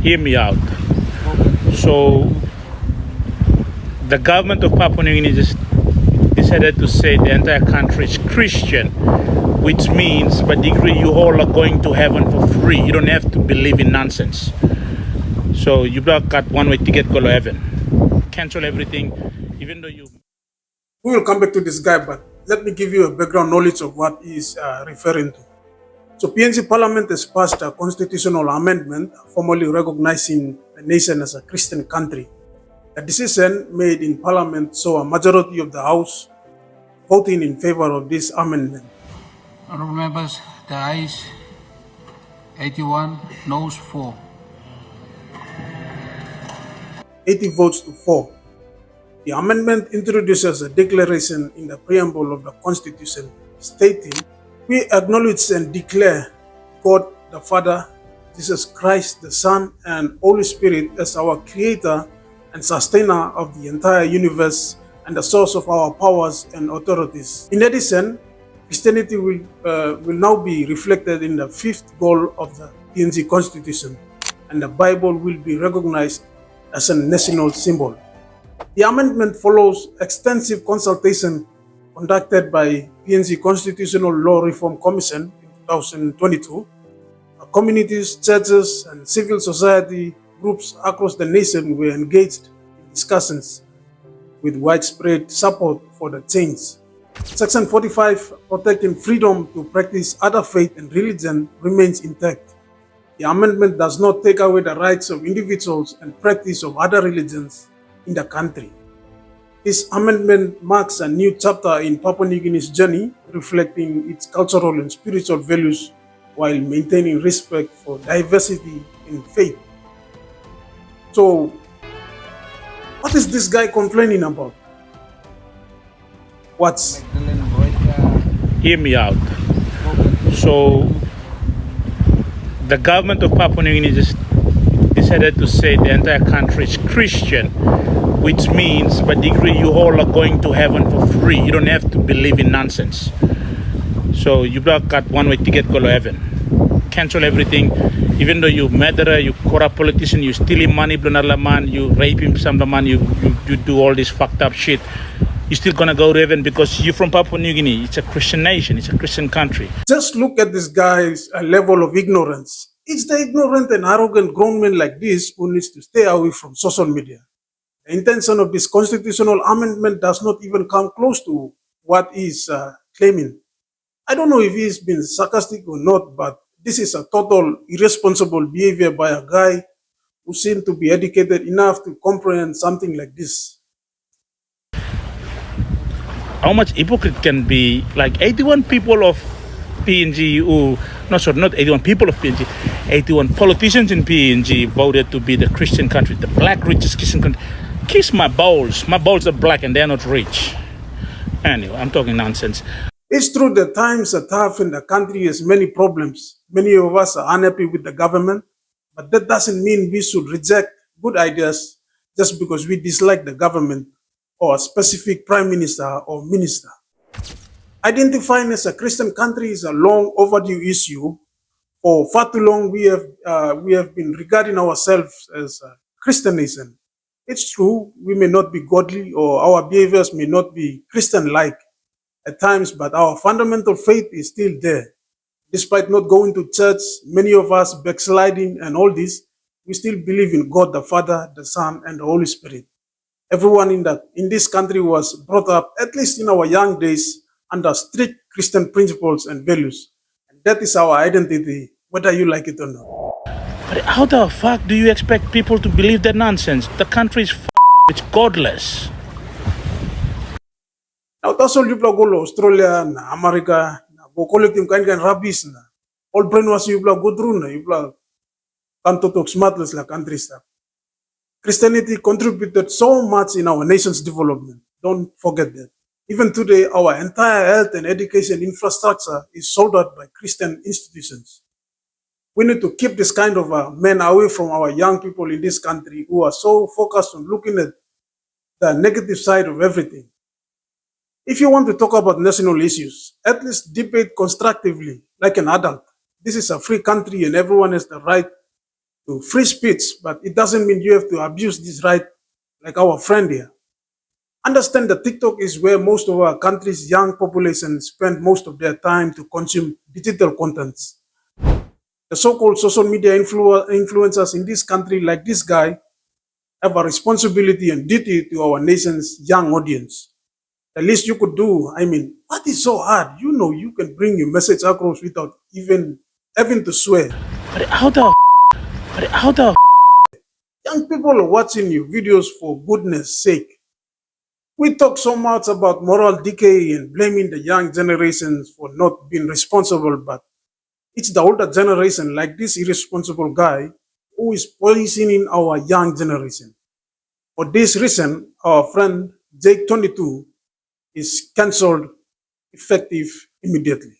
Hear me out. So the government of Papua New Guinea just decided to say the entire country is Christian, which means by degree you all are going to heaven for free. You don't have to believe in nonsense. So you got one way ticket go to heaven. Cancel everything, even though you. We will come back to this guy, but let me give you a background knowledge of what he is referring to. So PNG Parliament has passed a constitutional amendment formally recognizing the nation as a Christian country. The decision made in Parliament saw a majority of the House voting in favor of this amendment. Honourable members, the ayes 81, noes 4. 80 votes to 4. The amendment introduces a declaration in the preamble of the Constitution stating, "We acknowledge and declare God the Father, Jesus Christ the Son, and Holy Spirit as our Creator and Sustainer of the entire universe and the source of our powers and authorities." In addition, Christianity will now be reflected in the fifth goal of the PNG Constitution, and the Bible will be recognized as a national symbol. The amendment follows extensive consultation conducted by PNG Constitutional Law Reform Commission in 2022. Communities, churches, and civil society groups across the nation were engaged in discussions with widespread support for the change. Section 45, protecting freedom to practice other faith and religion, remains intact. The amendment does not take away the rights of individuals and practice of other religions in the country. This amendment marks a new chapter in Papua New Guinea's journey, reflecting its cultural and spiritual values while maintaining respect for diversity in faith. So, what is this guy complaining about? What's... Hear me out. So the government of Papua New Guinea just decided to say the entire country is Christian, which means by degree you all are going to heaven for free. You don't have to believe in nonsense. So you got one way ticket go to heaven. Cancel everything, even though you murderer, you corrupt politician, you stealing money, man, you raping some man, you do all this fucked up shit. You're still gonna go to heaven because you're from Papua New Guinea. It's a Christian nation. It's a Christian country. Just look at this guy's level of ignorance. It's the ignorant and arrogant grown men like this who needs to stay away from social media. The intention of this constitutional amendment does not even come close to what he's claiming. I don't know if he's been sarcastic or not, but this is a total irresponsible behavior by a guy who seems to be educated enough to comprehend something like this. How much hypocrite can be? Like 81 people of PNG who, not 81 people of PNG, 81 politicians in PNG voted to be the Christian country, the black richest Christian country. Kiss my balls. My balls are black and they're not rich. Anyway, I'm talking nonsense. It's true that times are tough and the country has many problems. Many of us are unhappy with the government, but that doesn't mean we should reject good ideas just because we dislike the government or a specific prime minister or minister. Identifying as a Christian country is a long overdue issue. For far too long, we have been regarding ourselves as a Christian nation. It's true, we may not be godly or our behaviors may not be Christian-like at times, but our fundamental faith is still there. Despite not going to church, many of us backsliding and all this, we still believe in God the Father, the Son, and the Holy Spirit. Everyone in this country was brought up, at least in our young days, under strict Christian principles and values. And that is our identity, whether you like it or not. But how the fuck do you expect people to believe that nonsense? The country is f***ed up. It's godless. Now that's all you go to Australia, na America, na go collect him kind rubbish na. All brainwash you go through na, you can't talk smartless like country stuff. Christianity contributed so much in our nation's development. Don't forget that. Even today, our entire health and education infrastructure is sold out by Christian institutions. We need to keep this kind of men away from our young people in this country who are so focused on looking at the negative side of everything. If you want to talk about national issues, at least debate constructively like an adult. This is a free country and everyone has the right to free speech, but it doesn't mean you have to abuse this right like our friend here. Understand that TikTok is where most of our country's young population spend most of their time to consume digital contents. The so-called social media influencers in this country, like this guy, have a responsibility and duty to our nation's young audience. The least you could do, I mean, what is so hard? You know, you can bring your message across without even having to swear. But how the Young people are watching your videos for goodness sake. We talk so much about moral decay and blaming the young generations for not being responsible, but it's the older generation, like this irresponsible guy, who is poisoning our young generation. For this reason, our friend Jake 22 is cancelled effective immediately.